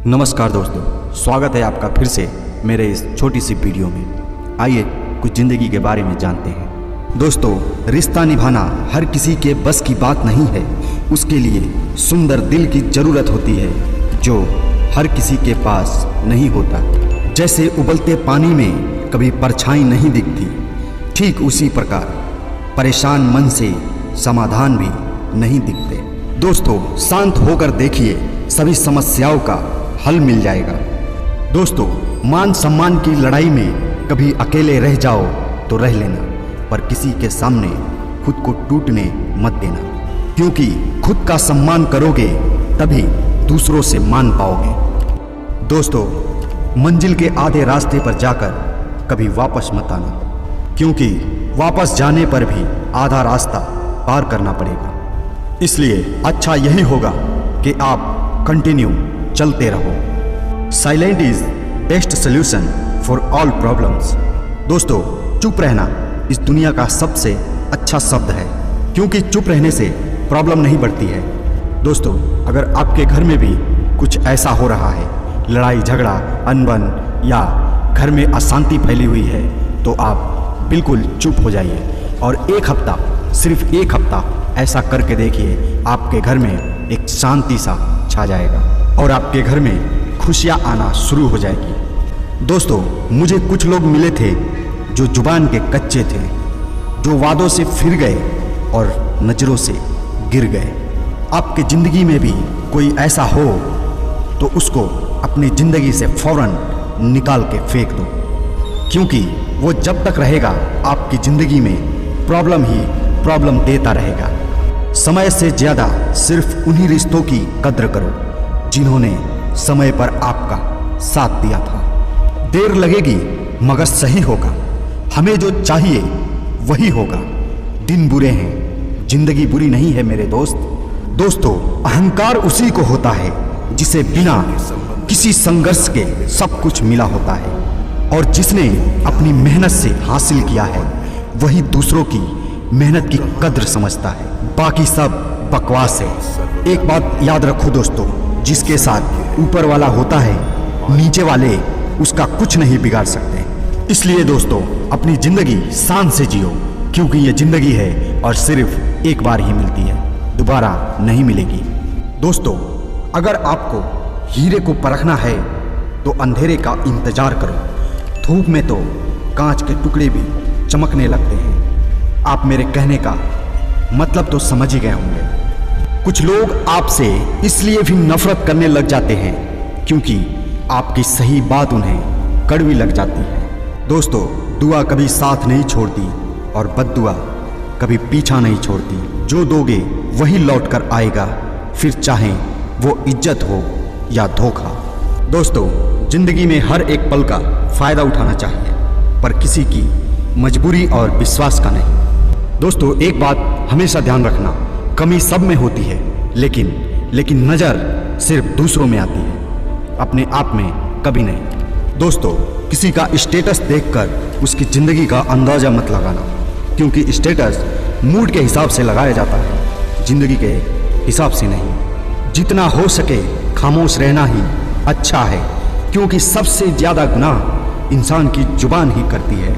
नमस्कार दोस्तों, स्वागत है आपका फिर से मेरे इस छोटी सी वीडियो में। आइए कुछ ज़िंदगी के बारे में जानते हैं। दोस्तों, रिश्ता निभाना हर किसी के बस की बात नहीं है। उसके लिए सुंदर दिल की ज़रूरत होती है, जो हर किसी के पास नहीं होता। जैसे उबलते पानी में कभी परछाई नहीं दिखती, ठीक उसी प्रकार परेशान मन से समाधान भी नहीं दिखते। दोस्तों, शांत होकर देखिए, सभी समस्याओं का हल मिल जाएगा। दोस्तों, मान सम्मान की लड़ाई में कभी अकेले रह जाओ तो रह लेना, पर किसी के सामने खुद को टूटने मत देना, क्योंकि खुद का सम्मान करोगे तभी दूसरों से मान पाओगे। दोस्तों, मंजिल के आधे रास्ते पर जाकर कभी वापस मत आना, क्योंकि वापस जाने पर भी आधा रास्ता पार करना पड़ेगा। इसलिए अच्छा यही होगा कि आप कंटिन्यू चलते रहो। Silent is best solution for all problems. दोस्तों, चुप रहना इस दुनिया का सबसे अच्छा शब्द है, क्योंकि चुप रहने से प्रॉब्लम नहीं बढ़ती है। दोस्तों, अगर आपके घर में भी कुछ ऐसा हो रहा है, लड़ाई झगड़ा, अनबन या घर में अशांति फैली हुई है, तो आप बिल्कुल चुप हो जाइए और एक हफ्ता, सिर्फ एक हफ्ता ऐसा करके देखिए। आपके घर में एक शांति सा छा जाएगा और आपके घर में खुशियाँ आना शुरू हो जाएगी। दोस्तों, मुझे कुछ लोग मिले थे जो जुबान के कच्चे थे, जो वादों से फिर गए और नज़रों से गिर गए। आपकी ज़िंदगी में भी कोई ऐसा हो तो उसको अपनी ज़िंदगी से फौरन निकाल के फेंक दो, क्योंकि वो जब तक रहेगा आपकी ज़िंदगी में प्रॉब्लम ही प्रॉब्लम देता रहेगा। समय से ज़्यादा सिर्फ उन्हीं रिश्तों की कद्र करो जिन्होंने समय पर आपका साथ दिया था। देर लगेगी मगर सही होगा। हमें जो चाहिए वही होगा। दिन बुरे हैं, जिंदगी बुरी नहीं है मेरे दोस्त। दोस्तों, अहंकार उसी को होता है जिसे बिना किसी संघर्ष के सब कुछ मिला होता है, और जिसने अपनी मेहनत से हासिल किया है वही दूसरों की मेहनत की कद्र समझता है। बाकी सब बकवास है। एक बात याद रखो दोस्तों, जिसके साथ ऊपर वाला होता है, नीचे वाले उसका कुछ नहीं बिगाड़ सकते। इसलिए दोस्तों, अपनी जिंदगी शान से जियो, क्योंकि ये जिंदगी है और सिर्फ एक बार ही मिलती है, दोबारा नहीं मिलेगी। दोस्तों, अगर आपको हीरे को परखना है तो अंधेरे का इंतजार करो। धूप में तो कांच के टुकड़े भी चमकने लगते हैं। आप मेरे कहने का मतलब तो समझ ही गए होंगे। कुछ लोग आपसे इसलिए भी नफरत करने लग जाते हैं क्योंकि आपकी सही बात उन्हें कड़वी लग जाती है। दोस्तों, दुआ कभी साथ नहीं छोड़ती और बद्दुआ कभी पीछा नहीं छोड़ती। जो दोगे वही लौट कर आएगा, फिर चाहे वो इज्जत हो या धोखा। दोस्तों, जिंदगी में हर एक पल का फायदा उठाना चाहिए, पर किसी की मजबूरी और विश्वास का नहीं। दोस्तों, एक बात हमेशा ध्यान रखना, कमी सब में होती है, लेकिन नज़र सिर्फ दूसरों में आती है, अपने आप में कभी नहीं। दोस्तों, किसी का स्टेटस देखकर उसकी ज़िंदगी का अंदाज़ा मत लगाना, क्योंकि स्टेटस मूड के हिसाब से लगाया जाता है, ज़िंदगी के हिसाब से नहीं। जितना हो सके खामोश रहना ही अच्छा है, क्योंकि सबसे ज़्यादा गुनाह इंसान की जुबान ही करती है।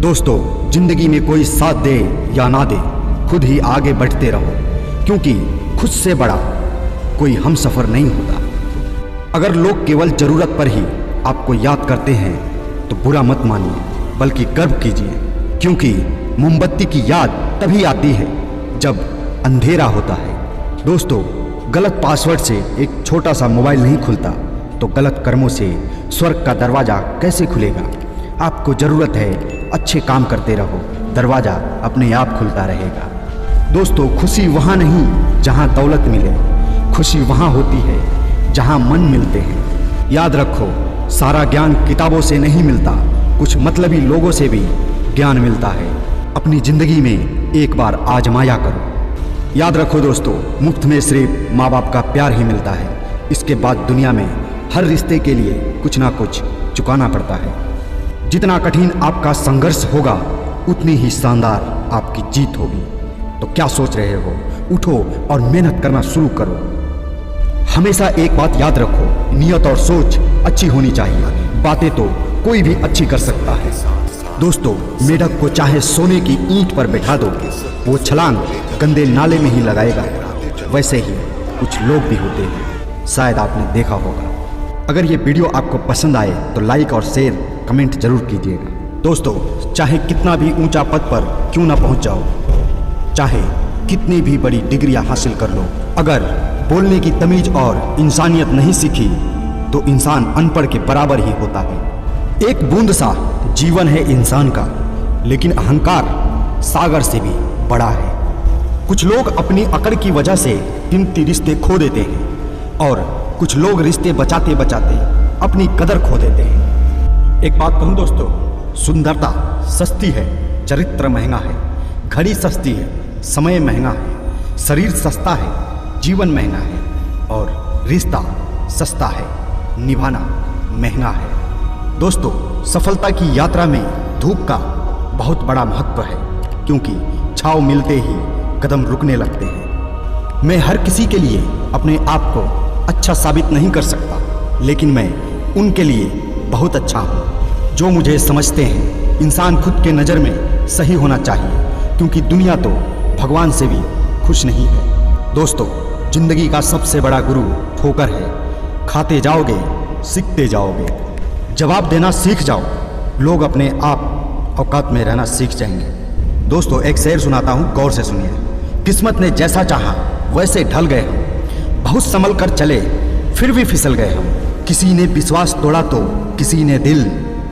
दोस्तों, जिंदगी में कोई साथ दे या ना दे, खुद ही आगे बढ़ते रहो, क्योंकि खुद से बड़ा कोई हमसफर नहीं होता। अगर लोग केवल ज़रूरत पर ही आपको याद करते हैं तो बुरा मत मानिए, बल्कि गर्व कीजिए, क्योंकि मोमबत्ती की याद तभी आती है जब अंधेरा होता है। दोस्तों, गलत पासवर्ड से एक छोटा सा मोबाइल नहीं खुलता, तो गलत कर्मों से स्वर्ग का दरवाज़ा कैसे खुलेगा। आपको ज़रूरत है अच्छे काम करते रहो, दरवाज़ा अपने आप खुलता रहेगा। दोस्तों, खुशी वहाँ नहीं जहाँ दौलत मिले, खुशी वहाँ होती है जहाँ मन मिलते हैं। याद रखो, सारा ज्ञान किताबों से नहीं मिलता, कुछ मतलबी लोगों से भी ज्ञान मिलता है। अपनी ज़िंदगी में एक बार आजमाया करो। याद रखो दोस्तों, मुफ्त में सिर्फ माँ बाप का प्यार ही मिलता है। इसके बाद दुनिया में हर रिश्ते के लिए कुछ ना कुछ चुकाना पड़ता है। जितना कठिन आपका संघर्ष होगा, उतनी ही शानदार आपकी जीत होगी। तो क्या सोच रहे हो? उठो और मेहनत करना शुरू करो। हमेशा एक बात याद रखो, नियत और सोच अच्छी होनी चाहिए। बातें तो कोई भी अच्छी कर सकता है। दोस्तों, मेढक को चाहे सोने की ईंट पर बैठा दो, वो छलांग गंदे नाले में ही लगाएगा। वैसे ही कुछ लोग भी होते हैं, शायद आपने देखा होगा। अगर ये वीडियो आपको पसंद आए तो लाइक और शेयर कमेंट जरूर कीजिएगा। दोस्तों, चाहे कितना भी ऊंचा पद पर क्यों ना पहुंच जाओ, चाहे कितनी भी बड़ी डिग्रियां हासिल कर लो, अगर बोलने की तमीज और इंसानियत नहीं सीखी तो इंसान अनपढ़ के बराबर ही होता है। एक बूंद सा जीवन है इंसान का, लेकिन अहंकार सागर से भी बड़ा है। कुछ लोग अपनी अकड़ की वजह से कीमती रिश्ते खो देते हैं और कुछ लोग रिश्ते बचाते बचाते अपनी कदर खो देते हैं। एक बात कहूं दोस्तों, सुंदरता सस्ती है, चरित्र महंगा है। घड़ी सस्ती है, समय महंगा है। शरीर सस्ता है, जीवन महंगा है। और रिश्ता सस्ता है, निभाना महंगा है। दोस्तों, सफलता की यात्रा में धूप का बहुत बड़ा महत्व है, क्योंकि छांव मिलते ही कदम रुकने लगते हैं। मैं हर किसी के लिए अपने आप को अच्छा साबित नहीं कर सकता, लेकिन मैं उनके लिए बहुत अच्छा हूँ जो मुझे समझते हैं। इंसान खुद के नज़र में सही होना चाहिए, क्योंकि दुनिया तो भगवान से भी खुश नहीं है। दोस्तों, जिंदगी का सबसे बड़ा गुरु ठोकर है। खाते जाओगे, सीखते जाओगे। जवाब देना सीख जाओ, लोग अपने आप औकात में रहना सीख जाएंगे। दोस्तों, एक शेर सुनाता हूँ, गौर से सुनिए। किस्मत ने जैसा चाहा वैसे ढल गए हम, बहुत संभल कर चले फिर भी फिसल गए हम। किसी ने विश्वास तोड़ा तो किसी ने दिल,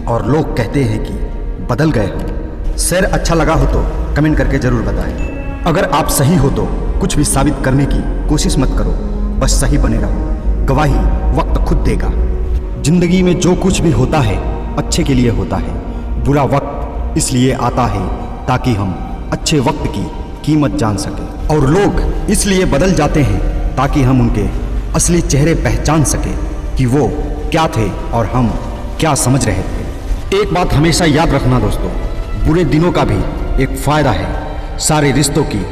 और लोग कहते हैं कि बदल गए हम। शेर अच्छा लगा हो तो कमेंट करके जरूर बताएं। अगर आप सही हो तो कुछ भी साबित करने की कोशिश मत करो, बस सही बने रहो। गवाही वक्त खुद देगा। जिंदगी में जो कुछ भी होता है अच्छे के लिए होता है। बुरा वक्त इसलिए आता है ताकि हम अच्छे वक्त की कीमत जान सकें, और लोग इसलिए बदल जाते हैं ताकि हम उनके असली चेहरे पहचान सकें कि वो क्या थे और हम क्या समझ रहे थे। एक बात हमेशा याद रखना दोस्तों, बुरे दिनों का भी एक फ़ायदा है। सारे रिश्तों की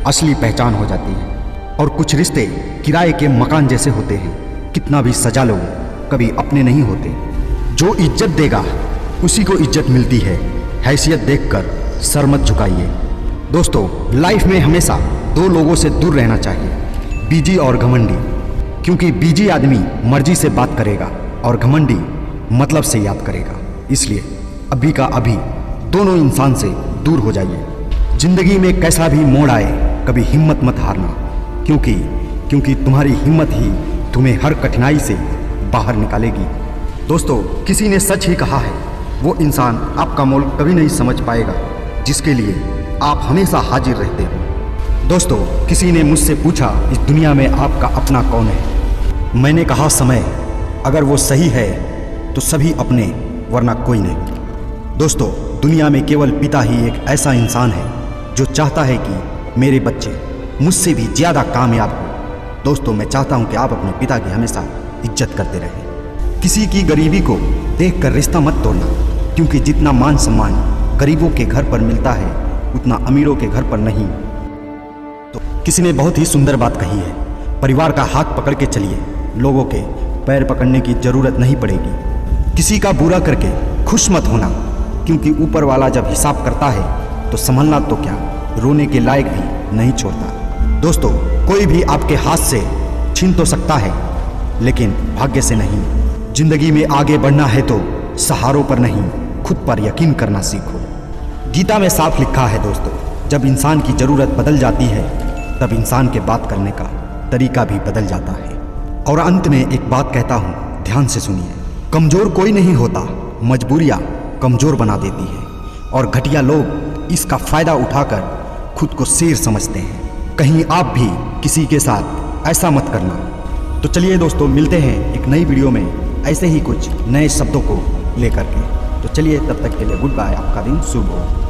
असली पहचान हो जाती है, और कुछ रिश्ते किराए के मकान जैसे होते हैं। कितना भी सजा लो, कभी अपने नहीं होते। जो इज्जत देगा उसी को इज्जत मिलती है। हैसियत देखकर सर मत झुकाइए। दोस्तों, लाइफ में हमेशा दो लोगों से दूर रहना चाहिए, बीजी और घमंडी। क्योंकि बीजी आदमी मर्जी से बात करेगा और घमंडी मतलब से याद करेगा। इसलिए अभी का अभी दोनों इंसान से दूर हो जाइए। जिंदगी में कैसा भी मोड़ आए, कभी हिम्मत मत हारना, क्योंकि तुम्हारी हिम्मत ही तुम्हें हर कठिनाई से बाहर निकालेगी। दोस्तों, किसी ने सच ही कहा है, वो इंसान आपका मोल कभी नहीं समझ पाएगा जिसके लिए आप हमेशा हाजिर रहते हो। दोस्तों, किसी ने मुझसे पूछा, इस दुनिया में आपका अपना कौन है? मैंने कहा, समय। अगर वो सही है तो सभी अपने, वरना कोई नहीं। दोस्तों, दुनिया में केवल पिता ही एक ऐसा इंसान है जो चाहता है कि मेरे बच्चे मुझसे भी ज़्यादा कामयाब हो। दोस्तों, मैं चाहता हूं कि आप अपने पिता की हमेशा इज्जत करते रहें। किसी की गरीबी को देखकर रिश्ता मत तोड़ना, क्योंकि जितना मान सम्मान गरीबों के घर पर मिलता है उतना अमीरों के घर पर नहीं। तो किसी ने बहुत ही सुंदर बात कही है, परिवार का हाथ पकड़ के चलिए, लोगों के पैर पकड़ने की जरूरत नहीं पड़ेगी। किसी का बुरा करके खुश मत होना, क्योंकि ऊपर वाला जब हिसाब करता है तो संभलना तो क्या, रोने के लायक भी नहीं छोड़ता। दोस्तों, कोई भी आपके हाथ से छीन तो सकता है, लेकिन भाग्य से नहीं। जिंदगी में आगे बढ़ना है तो सहारों पर नहीं, खुद पर यकीन करना सीखो। गीता में साफ लिखा है दोस्तों, जब इंसान की ज़रूरत बदल जाती है तब इंसान के बात करने का तरीका भी बदल जाता है। और अंत में एक बात कहता हूँ, ध्यान से सुनिए। कमज़ोर कोई नहीं होता, मजबूरियाँ कमज़ोर बना देती है, और घटिया लोग इसका फ़ायदा उठाकर खुद को शेर समझते हैं। कहीं आप भी किसी के साथ ऐसा मत करना। तो चलिए दोस्तों, मिलते हैं एक नई वीडियो में ऐसे ही कुछ नए शब्दों को लेकर के। तो चलिए, तब तक के लिए गुड बाय। आपका दिन शुभ हो।